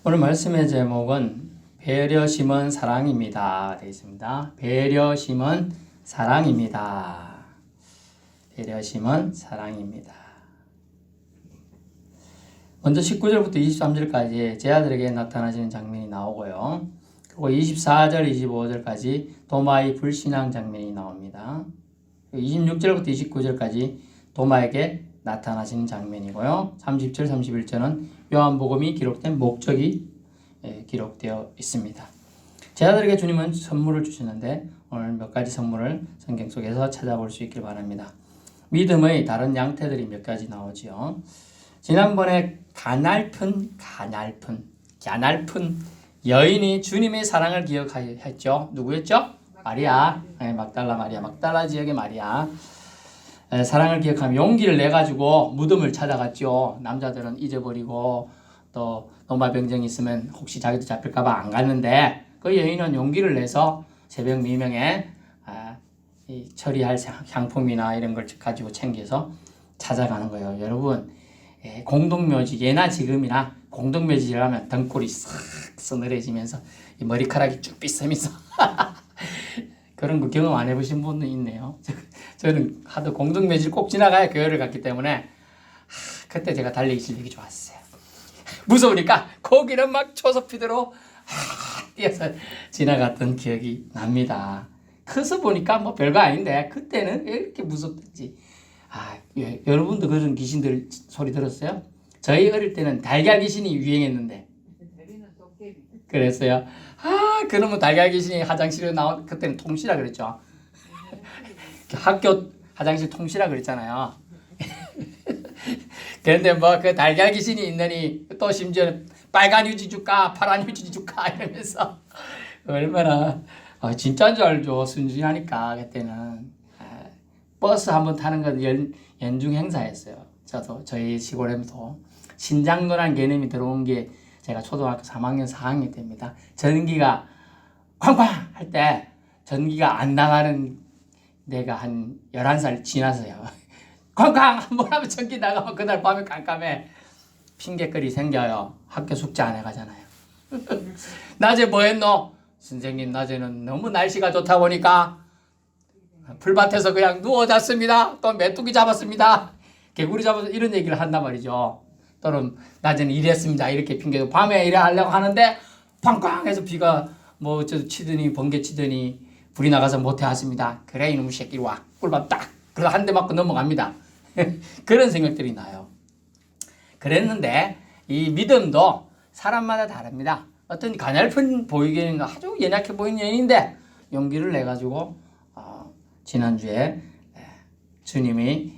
오늘 말씀의 제목은 배려심은 사랑입니다. 되어 있습니다. 배려심은 사랑입니다. 배려심은 사랑입니다. 먼저 19절부터 23절까지 제 아들에게 나타나시는 장면이 나오고요. 그리고 24절, 25절까지 도마의 불신앙 장면이 나옵니다. 26절부터 29절까지 도마에게 나타나시는 장면이고요. 30절, 31절은 요한복음이 기록된 목적이 기록되어 있습니다. 제 아들에게 주님은 선물을 주시는데 오늘 몇 가지 선물을 성경 속에서 찾아볼 수 있길 바랍니다. 믿음의 다른 양태들이 몇 가지 나오지요. 지난번에 가냘픈 여인이 주님의 사랑을 기억했죠. 누구였죠? 마리아. 막달라 마리아. 막달라 지역의 마리아. 사랑을 기억하며 용기를 내가지고 무덤을 찾아갔죠. 남자들은 잊어버리고 또 노마병정이 있으면 혹시 자기도 잡힐까봐 안 갔는데 그 여인은 용기를 내서 새벽 미명에 처리할 향품이나 이런 걸 가지고 챙겨서 찾아가는 거예요. 여러분, 공동묘지 예나 지금이나 공동묘지를 하면 등골이 싹 서늘해지면서 이 머리카락이 쭉 빗으면서 그런 거 경험 안 해보신 분도 있네요. 저는 하도 공동묘지를 꼭 지나가야 교회를 갔기 때문에 그때 제가 달리기 실력이 좋았어요. 무서우니까 거기는 막 초소피대로 뛰어서 지나갔던 기억이 납니다. 커서 보니까 뭐 별거 아닌데 그때는 왜 이렇게 무섭던지. 여러분도 그런 귀신들 소리 들었어요? 저희 어릴 때는 달걀 귀신이 유행했는데 그랬어요. 그러면 달걀 귀신이 화장실에 나온 그때는 통시라 그랬죠. 학교 화장실 통시라 그랬잖아요. 그런데 뭐 그 달걀 귀신이 있느니 또 심지어 빨간 휴지 줄까 파란 휴지 줄까 이러면서 얼마나 진짜인 줄 알죠. 순진하니까 그때는. 버스 한번 타는 건 연중 행사였어요. 저도 저희 시골에도 신장로란 개념이 들어온 게 제가 초등학교 3학년 4학년 때입니다. 전기가 쾅쾅 할 때 전기가 안 나가는 내가 한 11살 지나서요. 쾅쾅 한번 하면 전기 나가면 그날 밤에 깜깜해. 핑계거리 생겨요. 학교 숙제 안 해가잖아요. 낮에 뭐 했노? 선생님 낮에는 너무 날씨가 좋다 보니까 풀밭에서 그냥 누워 잤습니다. 또 메뚜기 잡았습니다. 개구리 잡아서 이런 얘기를 한단 말이죠. 또는 낮에는 일했습니다. 이렇게 핑계도 밤에 일을 하려고 하는데 팡팡 해서 비가 뭐 치더니 번개 치더니 불이 나가서 못해 왔습니다. 그래 이놈의 새끼 와 꿀밤 딱 그러다 한 대 맞고 넘어갑니다. 그런 생각들이 나요. 그랬는데 이 믿음도 사람마다 다릅니다. 어떤 가냘픈 보이기에는 아주 연약해 보이는 여인인데 용기를 내가지고 지난주에 주님이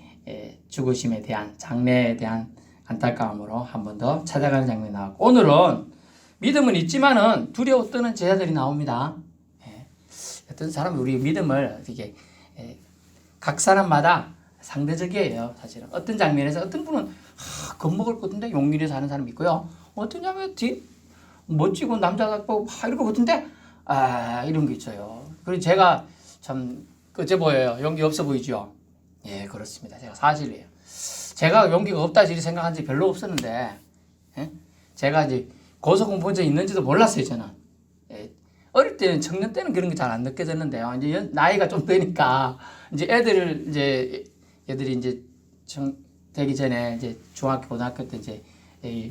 죽으심에 대한 장례에 대한 안타까움으로 한 번 더 찾아가는 장면이 나왔고 오늘은 믿음은 있지만은 두려워 떠는 제자들이 나옵니다. 어떤 사람은 우리 믿음을 이렇게 각 사람마다 상대적이에요. 사실은 어떤 장면에서 어떤 분은 겁먹을 것 같은데 용기 내서 하는 사람이 있고요. 어떤 장면 멋지고 남자 같고 이럴 것 같은데 이런 게 있어요. 그리고 제가 참 그저 보여요. 용기 없어 보이죠? 예, 그렇습니다. 제가 사실이에요. 제가 용기가 없다 이렇게 생각한 지 별로 없었는데 제가 이제 고소공포증이 있는지도 몰랐어요. 저는 어릴 때는 청년 때는 그런 게 잘 안 느껴졌는데요. 이제 나이가 좀 되니까 이제 애들이 이제 되기 전에 이제 중학교 고등학교 때 이제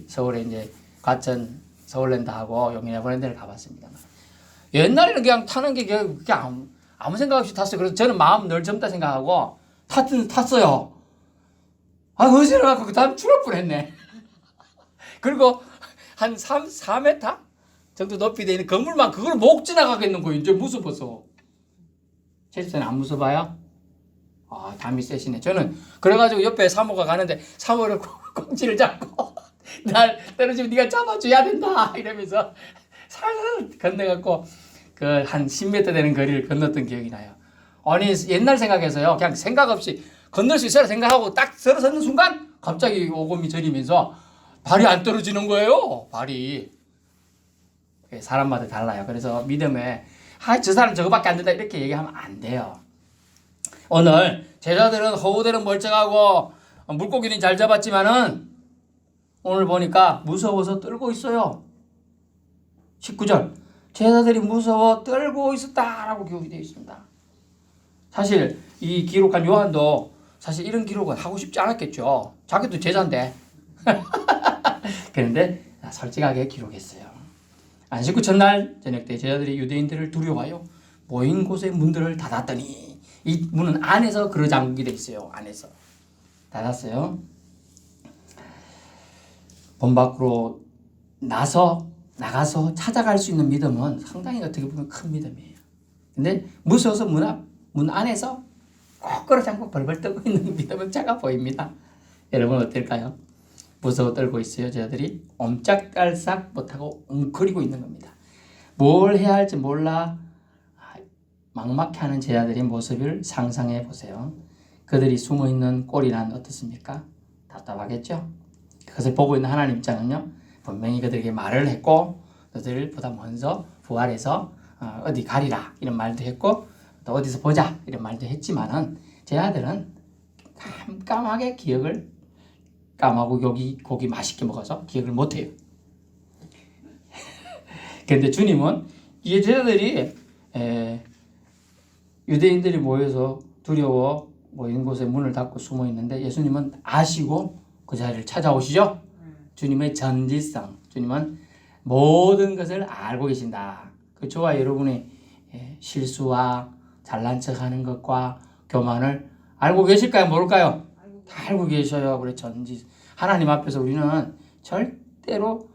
서울에 이제 과천 서울랜드 하고 용인에버랜드를 가봤습니다. 옛날에는 그냥 타는 게 그냥 아무 생각 없이 탔어요. 그래서 저는 마음 늘 젊다 생각하고 탔어요. 어지러워갖고 그 다음 죽을 뻔했네. 그리고 한 4m 정도 높이 되는 건물만 그걸 못 지나가겠는 거예요. 이제 무서워서. 제주도는 안 무서워요? 담이 세시네. 저는 그래가지고 옆에 사모가 가는데 사모를 꽁지를 잡고 날 떨어지면 네가 잡아줘야 된다 이러면서 살살 건너갖고 그 한 10m 되는 거리를 건넜던 기억이 나요. 아니 옛날 생각해서요. 그냥 생각 없이 건널 수 있어라 생각하고 딱 들어서는 순간 갑자기 오금이 저리면서 발이 안 떨어지는 거예요. 발이. 사람마다 달라요. 그래서 믿음에 저 사람 저거밖에 안 된다 이렇게 얘기하면 안 돼요. 오늘 제자들은 허우대는 멀쩡하고 물고기는 잘 잡았지만은 오늘 보니까 무서워서 떨고 있어요. 19절 제자들이 무서워 떨고 있었다라고 기록이 되어 있습니다. 사실 이 기록한 요한도 사실 이런 기록은 하고 싶지 않았겠죠. 자기도 제자인데. 그런데 솔직하게 기록했어요. 안식 후 첫날 저녁 때 제자들이 유대인들을 두려워하여 모인 곳의 문들을 닫았더니 이 문은 안에서 걸어 잠그게 돼 있어요. 안에서 닫았어요. 문 밖으로 나가서 찾아갈 수 있는 믿음은 상당히 어떻게 보면 큰 믿음이에요. 근데 무서워서 문 안에서 꼭 걸어 잠고 벌벌 떨고 있는 믿음은 작아 보입니다. 여러분 어떨까요? 무서워 떨고 있어요. 제자들이 옴짝달싹 못하고 웅크리고 있는 겁니다. 뭘 해야 할지 몰라 막막해하는 제자들의 모습을 상상해 보세요. 그들이 숨어있는 꼴이란 어떻습니까? 답답하겠죠? 그것을 보고 있는 하나님 입장은요, 분명히 그들에게 말을 했고 너들보다 먼저 부활해서 어디 가리라 이런 말도 했고 또 어디서 보자 이런 말도 했지만은 제자들은 깜깜하게 기억을 까마고 고기 맛있게 먹어서 기억을 못해요. 그런데 주님은 이 제자들이 유대인들이 모여서 두려워 모인 곳에 문을 닫고 숨어 있는데 예수님은 아시고 그 자리를 찾아오시죠. 주님의 전지성, 주님은 모든 것을 알고 계신다. 그 저와 여러분의 실수와 잘난 척하는 것과 교만을 알고 계실까요? 모를까요? 다 알고 계셔요. 그래 하나님 앞에서 우리는 절대로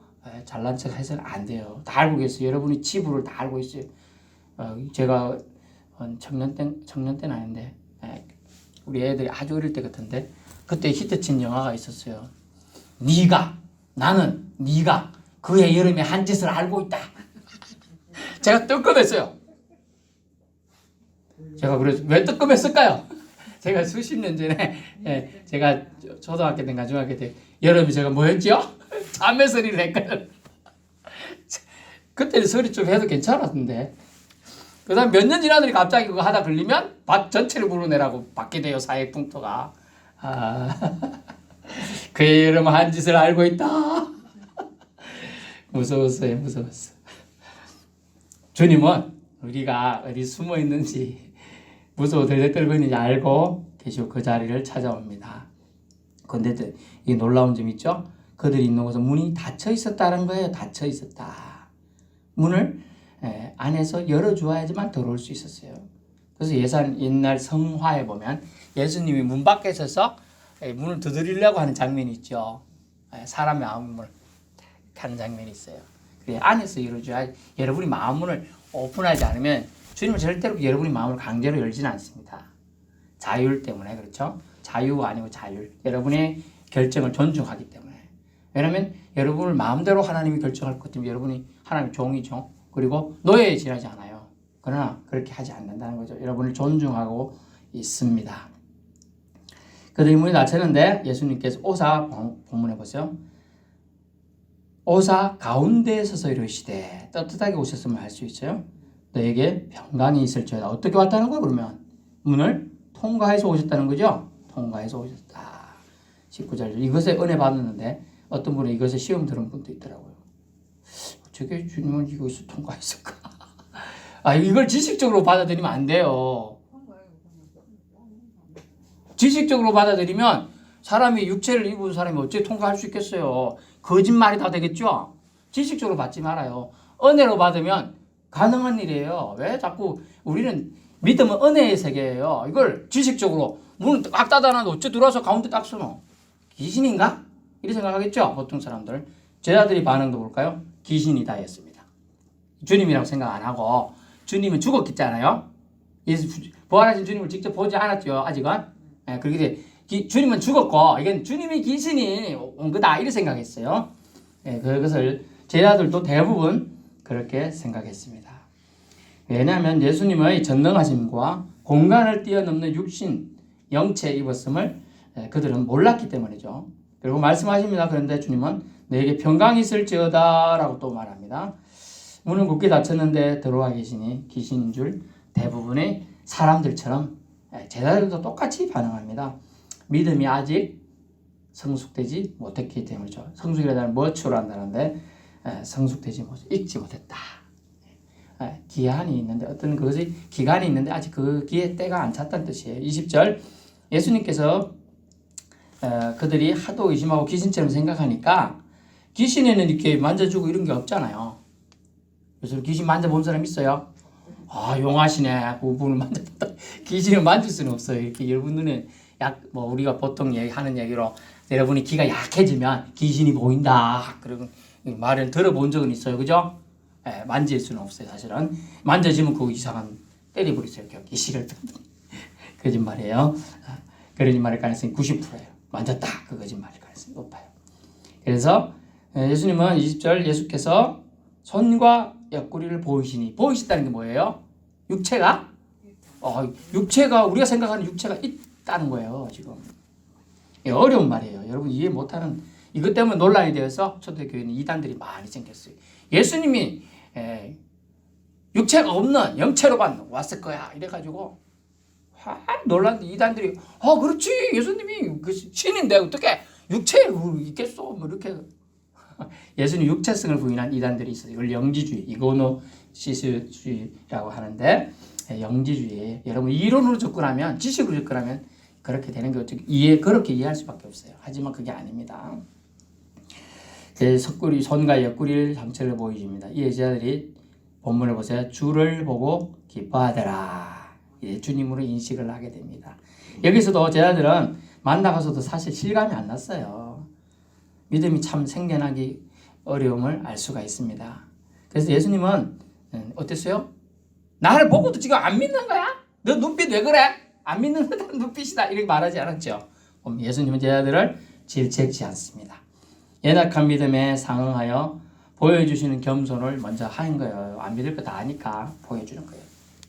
잘난 척 해서는 안 돼요. 다 알고 계세요. 여러분이 지부를 다 알고 있어요. 제가 청년 때는 아닌데 우리 애들이 아주 어릴 때 같은데 그때 히트친 영화가 있었어요. 나는 네가 그의 여름의 한 짓을 알고 있다. 제가 뜨끔했어요. 제가 그래서 왜 뜨끔했을까요? 제가 수십 년 전에 제가 초등학교 때인가 중학교 때 여름에 제가 뭐였죠? 잠매 소리를 했거든. 그때는 소리 좀 해도 괜찮았는데 그 다음 몇 년 지나더니 갑자기 그거 하다 걸리면 밭 전체를 물어내라고 받게 돼요. 사회 풍토가. 그의 여름 한 짓을 알고 있다. 무서웠어요. 무서웠어. 주님은 우리가 어디 숨어 있는지 무서워 덜덜 떨고 있는지 알고 계시고 그 자리를 찾아옵니다. 그런데 이 놀라운 점 있죠? 그들이 있는 곳은 문이 닫혀 있었다는 거예요. 닫혀 있었다. 문을 안에서 열어주어야지만 들어올 수 있었어요. 그래서 옛날 성화에 보면 예수님이 문 밖에 서서 문을 두드리려고 하는 장면이 있죠. 사람의 마음을 하는 장면이 있어요. 그래 안에서 열어줘야 여러분이 마음문을 오픈하지 않으면 주님은 절대로 여러분이 마음을 강제로 열지는 않습니다. 자율 때문에 그렇죠. 자유가 아니고 자율. 여러분의 결정을 존중하기 때문에. 왜냐하면 여러분을 마음대로 하나님이 결정할 것 때문에 여러분이 하나님의 종이죠. 그리고 노예에 지나지 않아요. 그러나 그렇게 하지 않는다는 거죠. 여러분을 존중하고 있습니다. 그들이 문이 닫혔는데 예수님께서 오사 본문해 보세요. 오사 가운데에 서서 이르시되 떳떳하게 오셨으면 할 수 있어요. 너에게 평강이 있을지어다. 어떻게 왔다는 거야 그러면? 문을 통과해서 오셨다는 거죠. 통과해서 오셨다. 19절 이것에 은혜 받았는데 어떤 분은 이것에 시험 들은 분도 있더라고요. 어떻게 주님은 이것을 통과했을까? 이걸 지식적으로 받아들이면 안 돼요. 지식적으로 받아들이면 사람이 육체를 입은 사람이 어떻게 통과할 수 있겠어요? 거짓말이 다 되겠죠? 지식적으로 받지 말아요. 은혜로 받으면 가능한 일이에요. 왜 자꾸 우리는 믿음은 은혜의 세계예요. 이걸 지식적으로 문을 딱 닫아놔도 어째 들어와서 가운데 딱 서노? 귀신인가? 이렇게 생각하겠죠? 보통 사람들. 제자들이 반응도 볼까요? 귀신이다 했습니다. 주님이라고 생각 안 하고 주님은 죽었겠잖아요. 부활하신 주님을 직접 보지 않았죠. 아직은. 그렇게 주님은 죽었고 이건 주님이 귀신이 온 거다 이렇게 생각했어요. 그것을 제자들도 대부분 그렇게 생각했습니다. 왜냐하면 예수님의 전능하심과 공간을 뛰어넘는 육신, 영체 입었음을 그들은 몰랐기 때문이죠. 그리고 말씀하십니다. 그런데 주님은 너에게 평강이 있을지어다 라고 또 말합니다. 문은 굳게 닫혔는데 들어와 계시니 귀신인 줄 대부분의 사람들처럼 제자들도 똑같이 반응합니다. 믿음이 아직 성숙되지 못했기 때문이죠. 성숙이라는 머추어한다는데 성숙되지 익지 못했다. 기한이 있는데 어떤 그것이 기간이 있는데 아직 그 기회 때가 안 찼다는 뜻이에요. 20절 예수님께서 그들이 하도 의심하고 귀신처럼 생각하니까 귀신에는 이렇게 만져주고 이런 게 없잖아요. 그래서 귀신 만져본 사람 있어요? 용하시네. 부분을 만져봤다. 귀신을 만질 수는 없어요. 이렇게 여러분 눈에 우리가 보통 하는 얘기로 여러분이 귀가 약해지면 귀신이 보인다. 그런 말은 들어본 적은 있어요. 그죠? 만질 수는 없어요. 사실은. 만져지면 그 이상한 때려버리세요. 귀신을. 거짓말이에요. 그런 말일 가능성이 90%예요. 만졌다. 그 거짓말일 가능성이 높아요. 그래서 예수님은 20절 예수께서 손과 옆구리를 보이시다는 게 뭐예요? 육체가? 육체가 우리가 생각하는 육체가 있다는 거예요. 지금 어려운 말이에요. 여러분 이해 못하는 이것 때문에 논란이 되어서 초대교회는 이단들이 많이 생겼어요. 예수님이 육체가 없는 영체로만 왔을 거야 이래가지고 논란 이단들이 그렇지 예수님이 그 신인데 어떻게 육체에 있겠어 뭐 이렇게 예수님 육체성을 부인한 이단들이 있어요. 이걸 영지주의, 이고노시스주의라고 하는데 영지주의. 여러분 이론으로 접근하면 지식으로 접근하면 그렇게 되는 게 어떻게 그렇게 이해할 수밖에 없어요. 하지만 그게 아닙니다. 손과 옆구리를 상처를 보이십니다. 이 제자들이 본문을 보세요. 주를 보고 기뻐하더라. 주님으로 인식을 하게 됩니다. 여기서도 제자들은 만나가서도 사실 실감이 안 났어요. 믿음이 참 생겨나기 어려움을 알 수가 있습니다. 그래서 예수님은 어땠어요? 나를 보고도 지금 안 믿는 거야? 너 눈빛 왜 그래? 안 믿는 듯한 눈빛이다. 이렇게 말하지 않았죠. 예수님은 제자들을 질책지 않습니다. 연약한 믿음에 상응하여 보여주시는 겸손을 먼저 하는 거예요. 안 믿을 거 다 아니까 보여주는 거예요.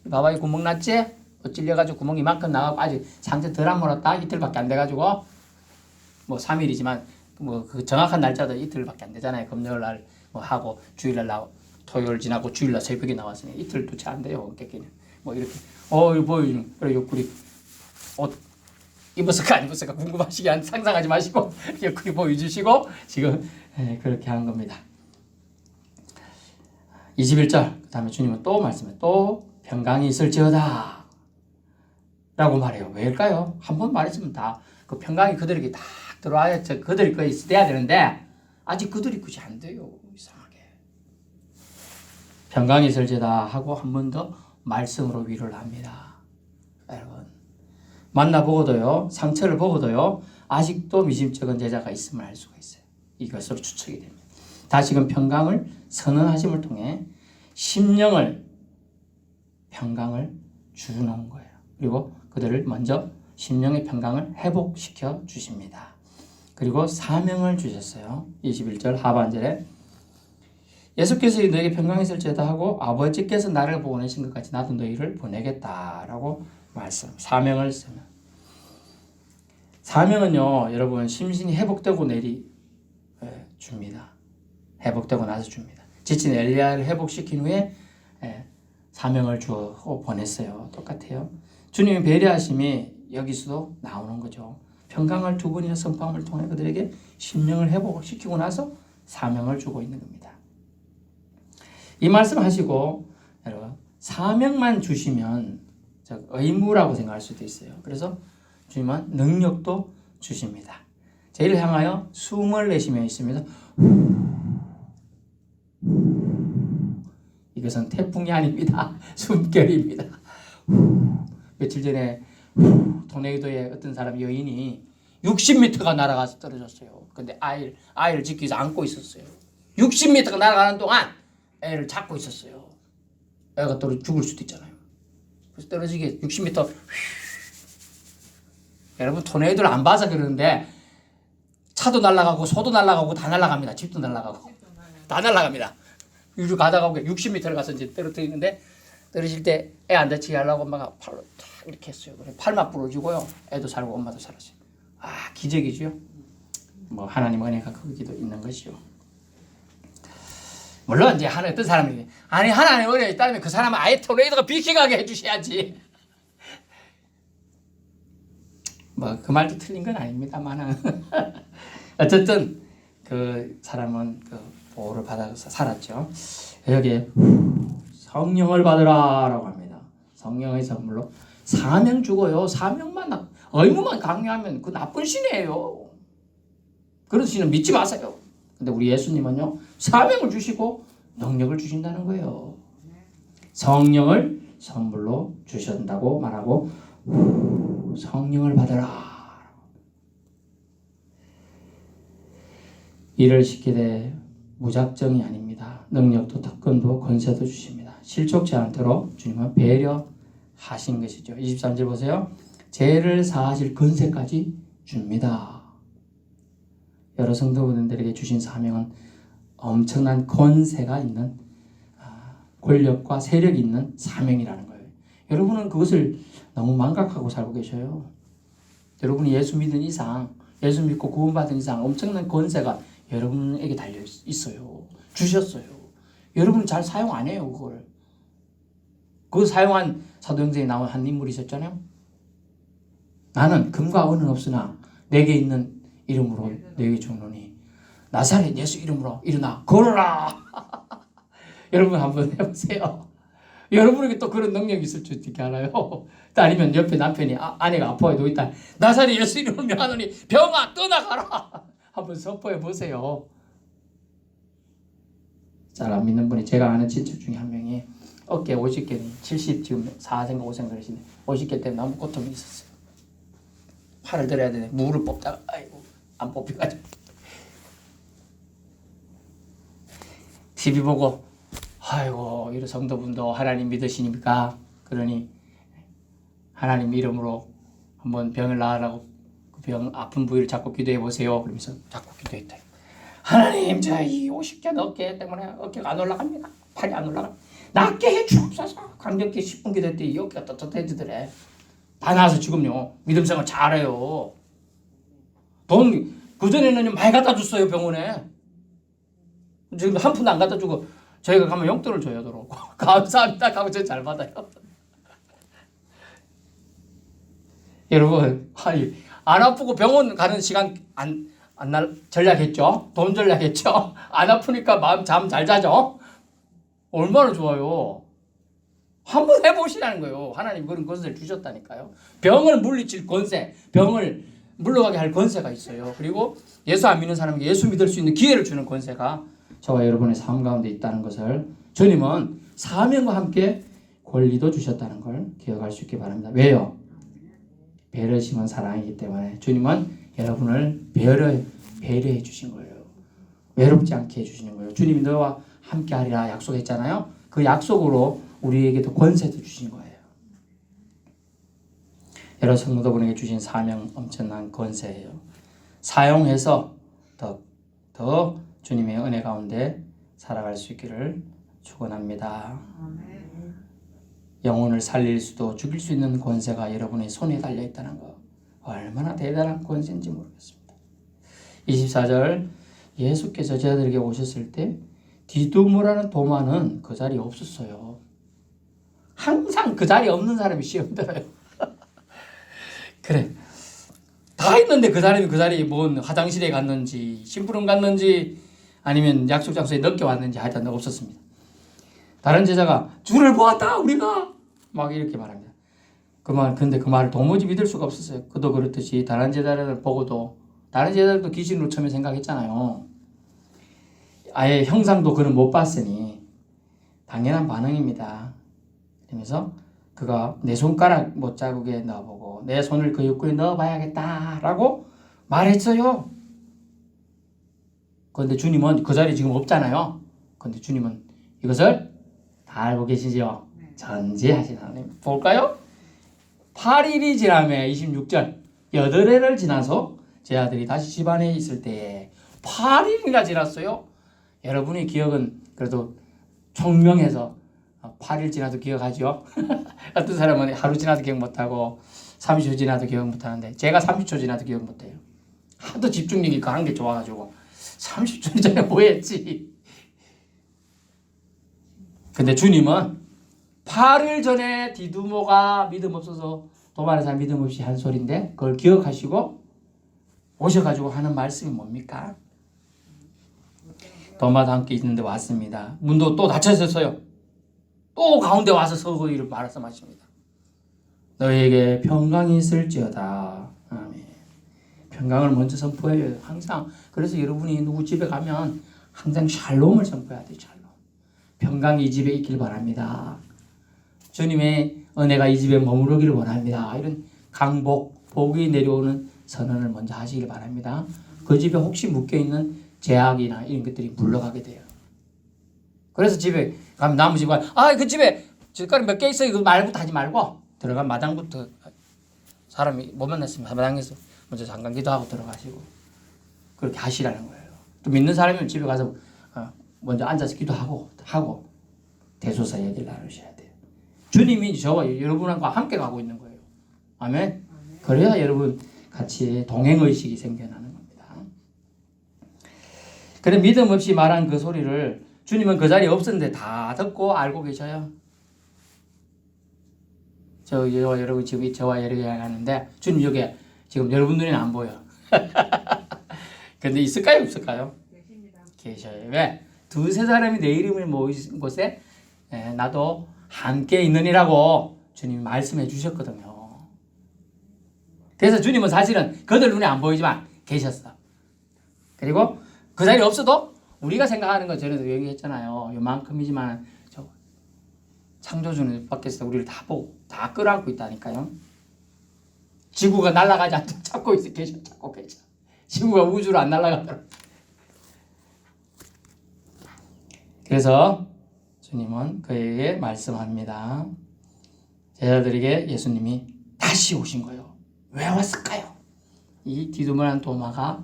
봐봐 이 구멍 났지? 찔려가지고 구멍 이만큼 나가고 아직 상처 덜 안 물었다. 이틀밖에 안 돼가지고 3일이지만 그 정확한 날짜도 이틀밖에 안 되잖아요. 금요일 날 하고 주일날 나고 토요일 지나고 주일날 새벽에 나왔으니 이틀도 채 안 돼요. 깨끼는 이렇게 이거 보여주는 그래 옆구리 옷 입었을까 안 입었을까 궁금하시게 상상하지 마시고 옆구리 보여주시고 지금 그렇게 한 겁니다. 21절 그 다음에 주님은 또 말씀해 또 평강이 있을지어다 라고 말해요. 왜일까요? 한 번 말했으면 다 그 평강이 그들에게 다 들어와야 그들이 거의 돼야 되는데 아직 그들이 그지 안 돼요. 이상하게 평강이 있을지어다 하고 한 번 더 말씀으로 위로를 합니다. 여러분 만나보고도요 상처를 보고도요 아직도 미심쩍은 제자가 있음을 알 수가 있어요. 이것으로 추측이 됩니다. 다시금 평강을 선언하심을 통해 심령을 평강을 주는 거예요. 그리고 그들을 먼저 심령의 평강을 회복시켜 주십니다. 그리고 사명을 주셨어요. 21절 하반절에 예수께서 너에게 평강이 있을지어다 하고 아버지께서 나를 보내신 것 같이 나도 너희를 보내겠다라고 사명을 쓰면 사명은요 여러분 심신이 회복되고 줍니다. 회복되고 나서 줍니다. 지친 엘리야를 회복시킨 후에 사명을 주고 보냈어요. 똑같아요. 주님의 배려하심이 여기서도 나오는 거죠. 평강을 두 번이나 선포함을 통해 그들에게 심령을 회복시키고 나서 사명을 주고 있는 겁니다. 이 말씀 하시고 여러분 사명만 주시면 의무라고 생각할 수도 있어요. 그래서 주님은 능력도 주십니다. 저희를 향하여 숨을 내쉬며 있습니다. 이것은 태풍이 아닙니다. 숨결입니다. 며칠 전에 토네이도에 어떤 사람 여인이 60m가 날아가서 떨어졌어요. 근데 아이를 지키기 위해서 안고 있었어요. 60m가 날아가는 동안 애를 잡고 있었어요. 애가 죽을 수도 있잖아요. 그래서 떨어지게 60m 여러분 토네이도를 안 봐서 그러는데 차도 날아가고 소도 날아가고 다 날아갑니다. 집도 날아가고 다 날아갑니다. 유주 가다가 60m를 가서 이제 떨어뜨리는데 떨어질 때 애 안 다치게 하려고 엄마가 팔로 탁 이렇게 했어요. 그래 팔만 부러지고요. 애도 살고 엄마도 살았어요. 기적이죠. 하나님 은혜가 거기도 있는 것이죠. 물론 이제 어떤 사람이 하나님 은혜 있다면 그 사람은 아예 토네이도가 비켜가게 해주셔야지. 그 말도 틀린 건 아닙니다만은 어쨌든 그 사람은 보호를 받아서 살았죠. 여기에 성령을 받으라라고 합니다. 성령의 선물로 사명 주고요. 사명만 의무만 강요하면 그 나쁜 신이에요. 그런 신은 믿지 마세요. 근데 우리 예수님은요, 사명을 주시고 능력을 주신다는 거예요. 성령을 선물로 주신다고 말하고 성령을 받으라. 일을 시키되 무작정이 아닙니다. 능력도 특권도 권세도 주십니다. 실족치 않도록 주님은 배려하신 것이죠. 23절 보세요. 죄를 사하실 권세까지 줍니다. 여러 성도분들에게 주신 사명은 엄청난 권세가 있는 권력과 세력이 있는 사명이라는 거예요. 여러분은 그것을 너무 망각하고 살고 계셔요. 여러분이 예수 믿은 이상, 예수 믿고 구원받은 이상 엄청난 권세가 여러분에게 달려 있어요. 주셨어요. 여러분은 잘 사용 안 해요, 그걸. 그 사용한 사도행전에 나온 한 인물이 있었잖아요. 나는 금과 은은 없으나 내게 있는 이름으로 내게 주노니 나사렛 예수 이름으로 일어나 걸어라. 여러분 한번 해보세요. 여러분에게 또 그런 능력이 있을 줄 어떻게 알아요? 또 아니면 옆에 남편이 아내가 아파해 누워있다. 나사렛 예수 이름으로 명하노니 병아 떠나가라. 한번 선포해 보세요. 잘 안 믿는 분이 제가 아는 친척 중에 한 명이 어깨 50개 70 지금 4생가 5생가 그러시네. 50개 때문에 너무 고통이 있었어요. 팔을 들어야 되네. 무를 뽑다가 아이고 안 뽑혀가지고 TV 보고 아이고 이런 성도분도 하나님 믿으시니까 그러니 하나님 이름으로 한번 병을 나으라고 그 병 아픈 부위를 잡고 기도해 보세요. 그러면서 잡고 기도했다. 하나님 저 이 50개 어깨 때문에 어깨가 안 올라갑니다. 팔이 안 올라가. 낫게 해 주옵소서. 간격히 10분 기도했더니 어깨가 떳떳해지더래. 다 나아서 지금요 믿음 생활 잘해요. 돈 그전에는 많이 갖다 줬어요 병원에. 지금 한 푼도 안 갖다 주고 저희가 가면 용돈을 줘요. 도록 감사합니다 하고 저 잘 받아요. 여러분 안 아프고 병원 가는 시간 안 전략했죠. 돈 전략했죠. 안 아프니까 마음 잠 잘 자죠. 얼마나 좋아요. 한번 해보시라는 거예요. 하나님 그런 권세를 주셨다니까요. 병을 물리칠 권세, 병을 물러가게 할 권세가 있어요. 그리고 예수 안 믿는 사람에게 예수 믿을 수 있는 기회를 주는 권세가 저와 여러분의 삶 가운데 있다는 것을 주님은 사명과 함께 권리도 주셨다는 걸 기억할 수 있기 바랍니다. 왜요? 배려심은 사랑이기 때문에 주님은 여러분을 배려해 주신 거예요. 외롭지 않게 해주시는 거예요. 주님이 너와 함께 하리라 약속했잖아요. 그 약속으로 우리에게도 권세도 주신 거예요. 여러 성도분에게 주신 사명 엄청난 권세예요. 사용해서 더 주님의 은혜 가운데 살아갈 수 있기를 축원합니다. 영혼을 살릴 수도 죽일 수 있는 권세가 여러분의 손에 달려 있다는 거 얼마나 대단한 권세인지 모르겠습니다. 24절 예수께서 제자들에게 오셨을 때 디두모라는 도마는 그 자리에 없었어요. 항상 그 자리에 없는 사람이 시험 들어요. 그래 다 있는데 그 사람이 그 자리에 뭔 화장실에 갔는지 심부름 갔는지 아니면 약속 장소에 늦게 왔는지 하여튼 없었습니다. 다른 제자가 주를 보았다 우리가 막 이렇게 말합니다. 근데 그 말을 도무지 믿을 수가 없었어요. 그도 그렇듯이 다른 제자를 보고도 다른 제자들도 귀신으로 처음에 생각했잖아요. 아예 형상도 그는 못 봤으니 당연한 반응입니다. 그러면서 그가 내 손가락 못자국에 넣어보고 내 손을 그 입구에 넣어봐야겠다라고 말했어요. 그런데 주님은 그 자리에 지금 없잖아요. 그런데 주님은 이것을 다 알고 계시죠? 전지하신 하나님. 볼까요? 8일이 지나매 26절 8회를 지나서 제 아들이 다시 집안에 있을 때에 8일이나 지났어요. 여러분의 기억은 그래도 총명해서 8일 지나도 기억하죠. 어떤 사람은 하루 지나도 기억 못하고 30초 지나도 기억 못하는데 제가 30초 지나도 기억 못해요. 하도 집중력이 강한 게 좋아가지고 30초 전에 뭐 했지. 근데 주님은 8일 전에 디두모가 믿음 없어서 도마는 사람 믿음 없이 한 소리인데 그걸 기억하시고 오셔가지고 하는 말씀이 뭡니까? 도마도 함께 있는데 왔습니다. 문도 또 닫혀 있었어요. 또 가운데 와서 서고 이를 말씀하십니다. 너희에게 평강이 있을지어다. 아멘. 평강을 먼저 선포해요. 항상. 그래서 여러분이 누구 집에 가면 항상 샬롬을 선포해야 돼요. 샬롬. 평강이 이 집에 있길 바랍니다. 주님의 은혜가 이 집에 머무르기를 원합니다. 이런 강복, 복이 내려오는 선언을 먼저 하시길 바랍니다. 그 집에 혹시 묶여있는 제약이나 이런 것들이 물러가게 돼요. 그래서 집에 가면 남의 집에 그 집에 젓가락 몇 개 있어요. 그거 말부터 하지 말고 들어간 마당부터 사람이 못 만났으면 마당에서 먼저 잠깐 기도하고 들어가시고 그렇게 하시라는 거예요. 또 믿는 사람이면 집에 가서 먼저 앉아서 기도하고 대소사 얘기를 나누셔야 돼요. 주님이 저와 여러분과 함께 가고 있는 거예요. 아멘. 그래야 여러분 같이 동행의식이 생겨나는 겁니다. 그래 믿음 없이 말한 그 소리를 주님은 그 자리에 없었는데 다 듣고 알고 계셔요. 저와 여러분 지금 저와 여러분이 하는데 주님 여기 지금 여러분 눈에는 안 보여. 근데 있을까요 없을까요? 계셔요. 왜? 두세 사람이 내 이름을 모인 곳에 나도 함께 있느니라고 주님이 말씀해 주셨거든요. 그래서 주님은 사실은 그들 눈에 안 보이지만 계셨어. 그리고 그 자리에 없어도 우리가 생각하는 거 전에도 얘기했잖아요. 요만큼이지만 저 창조주는 밖에서 우리를 다 보고 다 끌어안고 있다니까요. 지구가 날아가지 않도록 잡고 계셔. 지구가 우주로 안 날아가도록. 그래서 주님은 그에게 말씀합니다. 제자들에게 예수님이 다시 오신 거예요. 왜 왔을까요? 이 디두머난 도마가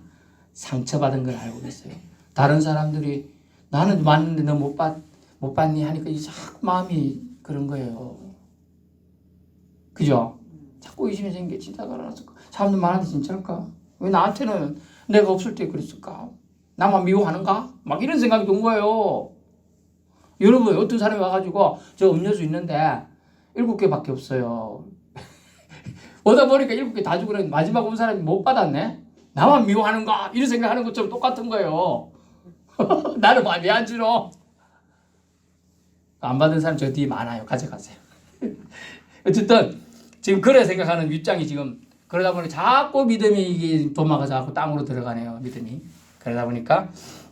상처받은 걸 알고 있어요. 다른 사람들이 나는 왔는데 너 못 봤니 하니까 자꾸 마음이 그런 거예요. 그죠? 자꾸 의심이 생겨. 진짜 그러났을까? 사람들 많은데 진짜일까? 왜 나한테는 내가 없을 때 그랬을까? 나만 미워하는가? 막 이런 생각이 든 거예요. 여러분 어떤 사람이 와가지고 저 음료수 있는데 7개밖에 없어요. 오다 보니까 7개 다 주고 마지막 온 사람이 못 받았네? 나만 미워하는가? 이런 생각하는 것처럼 똑같은 거예요. 나를 왜 안 주노? 안 받은 사람 저 뒤에 많아요. 가져가세요. 어쨌든 지금 그래 생각하는 입장이 지금 그러다 보니 자꾸 믿음이 이게 도마가 자꾸 땅으로 들어가네요. 믿음이. 그러다 보니까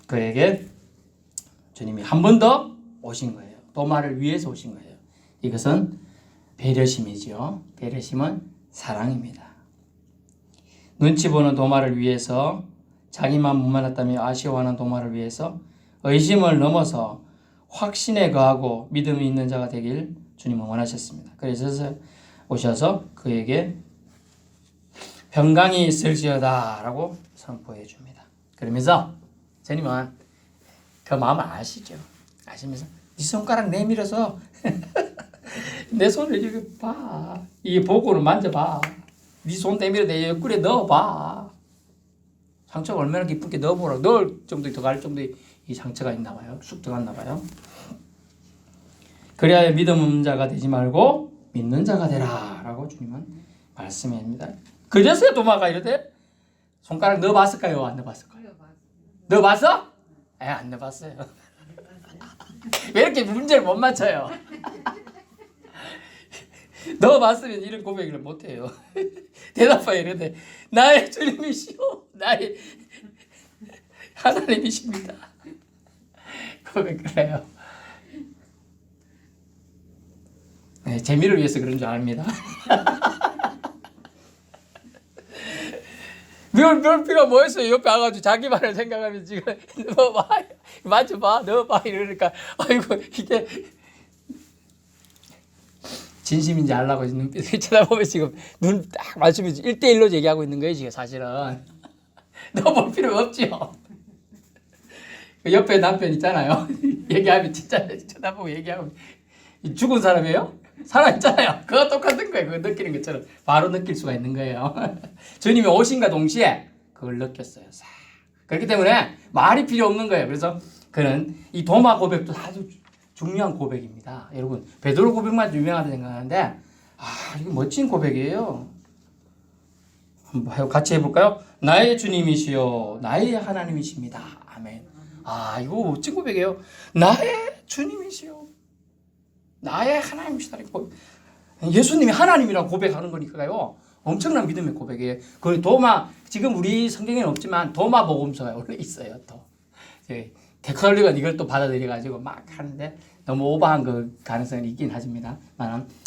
그에게 주님이 한 번 더 오신 거예요. 도마를 위해서 오신 거예요. 이것은 배려심이죠. 배려심은 사랑입니다. 눈치 보는 도마를 위해서 자기만 못 만났다며 아쉬워하는 도마를 위해서 의심을 넘어서 확신에 거하고 믿음이 있는 자가 되길 주님은 원하셨습니다. 그래서 오셔서 그에게 평강이 있을지어다 라고 선포해 줍니다. 그러면서 주님은 그 마음을 아시죠. 아시면서 네 손가락 내밀어서 내 손을 이렇게 봐. 이 복고를 만져봐. 네 손 내밀어 내 옆구리에 넣어봐. 상처가 얼마나 깊게 넣어보라. 넣을 정도 더 갈 정도의 이 상처가 있나 봐요. 쑥 들어갔나 봐요. 그래야 믿음 없는 자가 되지 말고 믿는 자가 되라 라고 주님은 말씀합니다. 그제서야 도마가 이러대 손가락 넣어봤을까요? 안 넣어봤을까요? 넣어봤어? 안 넣어봤어요. 왜 이렇게 문제를 못 맞춰요? 넣어봤으면 이런 고백을 못해요. 대답하여 이러대 나의 주님이시오 나의 하나님이십니다. 고백을 해요. 네, 재미를 위해서 그런 줄 압니다. 멸피가 뭐였어요? 옆에 와가지고 자기 말을 생각하면 지금 넣어봐, 만져봐, 넣어봐 이러니까 아이고 이게 진심인지 알라고 눈빛을 쳐다보면 지금 눈 딱 맞추면서 1대1로 얘기하고 있는 거예요 지금 사실은. 넣어볼 필요 없죠. 옆에 남편 있잖아요. 얘기하면 진짜 쳐다보고 얘기하면 죽은 사람이에요? 살아있잖아요. 그거 똑같은 거예요. 그거 느끼는 것처럼 바로 느낄 수가 있는 거예요. 주님이 오신과 동시에 그걸 느꼈어요. 그렇기 때문에 말이 필요 없는 거예요. 그래서 그는 이 도마 고백도 아주 중요한 고백입니다. 여러분 베드로 고백만 유명하다 생각하는데 이거 멋진 고백이에요. 한번 같이 해볼까요? 나의 주님이시여 나의 하나님이십니다. 아멘. 이거 멋진 고백이에요. 나의 주님이시요. 나의 하나님이시다. 예수님이 하나님이라고 고백하는 거니까요. 엄청난 믿음의 고백이에요. 그 도마, 지금 우리 성경에는 없지만 도마 복음서가 원래 있어요. 또 데칼리가 이걸 또 받아들여가지고 막 하는데 너무 오버한 그 가능성이 있긴 하십니다.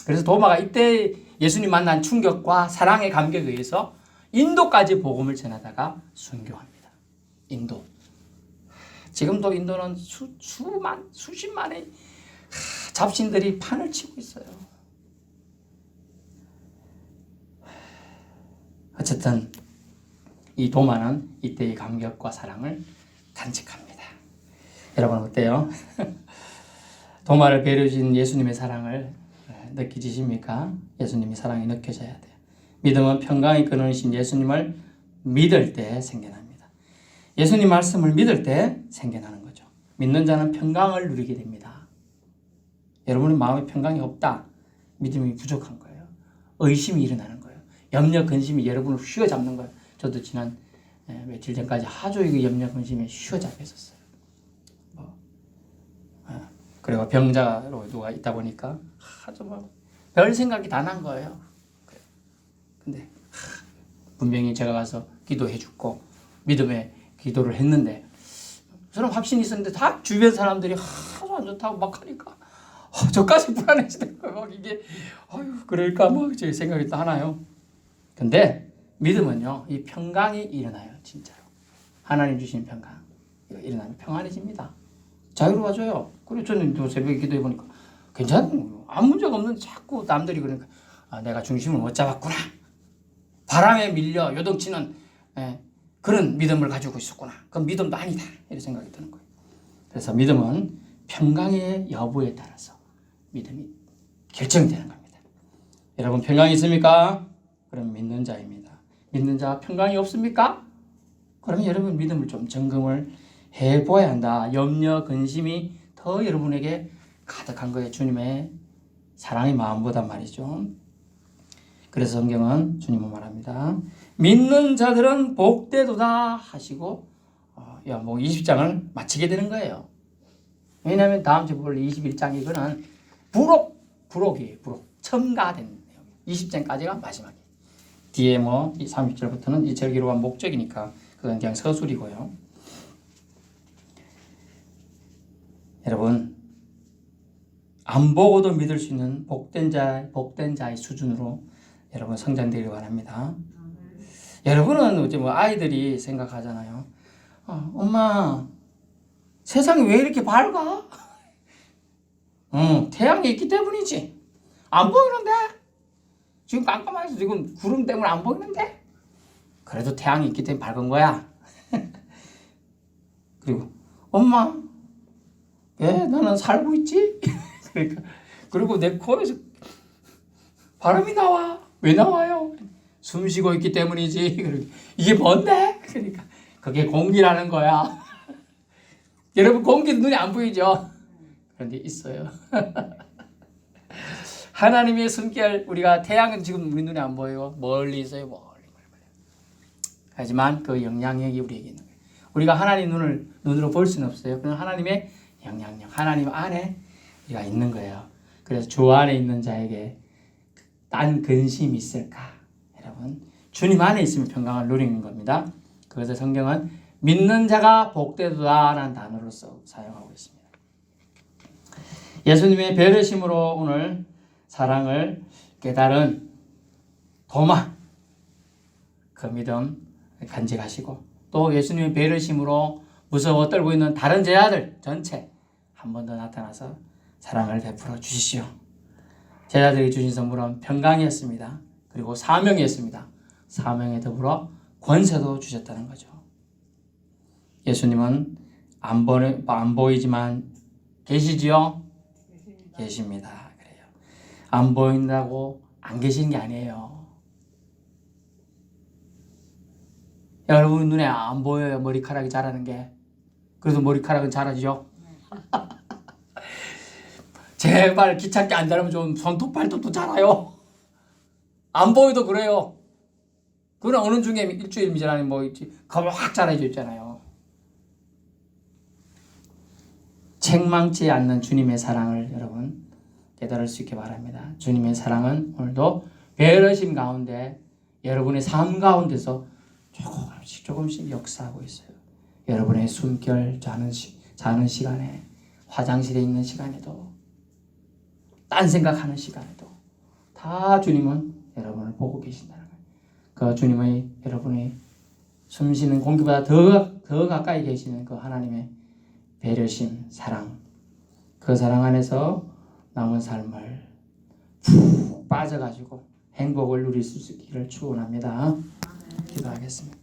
그래서 도마가 이때 예수님 만난 충격과 사랑의 감격에 의해서 인도까지 복음을 전하다가 순교합니다. 인도. 지금도 인도는 수십만의 잡신들이 판을 치고 있어요. 어쨌든 이 도마는 이때의 감격과 사랑을 간직합니다. 여러분 어때요? 도마를 배려해 주신 예수님의 사랑을 느끼십니까? 예수님의 사랑이 느껴져야 돼요. 믿음은 평강이 끊어주신 예수님을 믿을 때 생겨납니다. 예수님 말씀을 믿을 때 생겨나는 거죠. 믿는 자는 평강을 누리게 됩니다. 여러분의 마음에 평강이 없다. 믿음이 부족한 거예요. 의심이 일어나는 거예요. 염려, 근심이 여러분을 휘어잡는 거예요. 저도 지난 며칠 전까지 하도 이거 염려, 근심에 휘어잡혔었어요. 그리고 병자로 누가 있다 보니까 하도 별 생각이 다 난 거예요. 근데 분명히 제가 가서 기도해 주고 믿음의 기도를 했는데 저는 확신이 있었는데 다 주변 사람들이 하도 안 좋다고 막 하니까 저까지 불안해지는 거예요. 막 이게 그럴까 막 제 생각이 또 하나요. 근데 믿음은요, 이 평강이 일어나요. 진짜로 하나님 주신 평강 이거 일어나면 평안해집니다. 자유로워져요. 그리고 저는 또 새벽에 기도해 보니까 괜찮은 아무 문제가 없는데 자꾸 남들이 그러니까 내가 중심을 못 잡았구나. 바람에 밀려 요동치는 그런 믿음을 가지고 있었구나. 그건 믿음도 아니다. 이런 생각이 드는 거예요. 그래서 믿음은 평강의 여부에 따라서 믿음이 결정되는 겁니다. 여러분 평강이 있습니까? 그럼 믿는 자입니다. 믿는 자가 평강이 없습니까? 그러면 여러분 믿음을 좀 점검을 해보아야 한다. 염려, 근심이 더 여러분에게 가득한 거예요. 주님의 사랑의 마음보다 말이죠. 그래서 성경은 주님은 말합니다. 믿는 자들은 복되도다 하시고 20장을 마치게 되는 거예요. 왜냐하면 다음 주 볼 21장 이거는 부록이에요. 첨가된 내용. 20장까지가 마지막이에요. 뒤에 30절부터는 이 절기록한 목적이니까 그건 그냥 서술이고요. 여러분 안 보고도 믿을 수 있는 복된 자의 수준으로 여러분 성장되기를 바랍니다. 여러분은 이제 아이들이 생각하잖아요. 엄마 세상이 왜 이렇게 밝아? 태양이 있기 때문이지. 안 보이는데? 지금 깜깜해서 지금 구름 때문에 안 보이는데? 그래도 태양이 있기 때문에 밝은 거야. 그리고 엄마 왜 나는 살고 있지? 그러니까 그리고 내 코에서 바람이 나와. 왜 나와요? 숨 쉬고 있기 때문이지. 이게 뭔데? 그러니까 그게 공기라는 거야. 여러분 공기도 눈에 안 보이죠? 그런데 있어요. 하나님의 숨결 우리가 태양은 지금 우리 눈에 안 보여요. 멀리 있어요. 멀리. 하지만 그 영향력이 우리에게 있는 거예요. 우리가 하나님 눈으로 볼 수는 없어요. 그냥 하나님의 영향력, 하나님 안에 우리가 있는 거예요. 그래서 주 안에 있는 자에게 딴 근심이 있을까? 여러분 주님 안에 있으면 평강을 누리는 겁니다. 그래서 성경은 믿는 자가 복되도다라는 단어로 사용하고 있습니다. 예수님의 배려심으로 오늘 사랑을 깨달은 도마 그 믿음 간직하시고 또 예수님의 배려심으로 무서워 떨고 있는 다른 제자들 전체 한 번 더 나타나서 사랑을 베풀어 주시오. 제자들이 주신 선물은 평강이었습니다. 그리고 사명이었습니다. 사명에 더불어 권세도 주셨다는 거죠. 예수님은 안 보이지만 계시지요? 계십니다. 그래요. 안 보인다고 안 계시는 게 아니에요. 여러분 눈에 안 보여요. 머리카락이 자라는 게. 그래도 머리카락은 자라죠. 제발 귀찮게 안 자라면 좀 손톱 발톱도 자라요. 안 보여도 그래요. 그건 어느 중에 일주일 미전에 있지. 겁을 확 자라져 있잖아요. 책망치 않는 주님의 사랑을 여러분 깨달을 수 있게 바랍니다. 주님의 사랑은 오늘도 배려심 가운데 여러분의 삶 가운데서 조금씩 역사하고 있어요. 여러분의 숨결 자는 시간에, 화장실에 있는 시간에도, 딴 생각하는 시간에도 다 주님은 여러분을 보고 계신다는 거예요. 그 주님의 여러분의 숨쉬는 공기보다 더 가까이 계시는 그 하나님의 배려심, 사랑, 그 사랑 안에서 남은 삶을 푹 빠져가지고 행복을 누릴 수 있기를 축원합니다. 기도하겠습니다.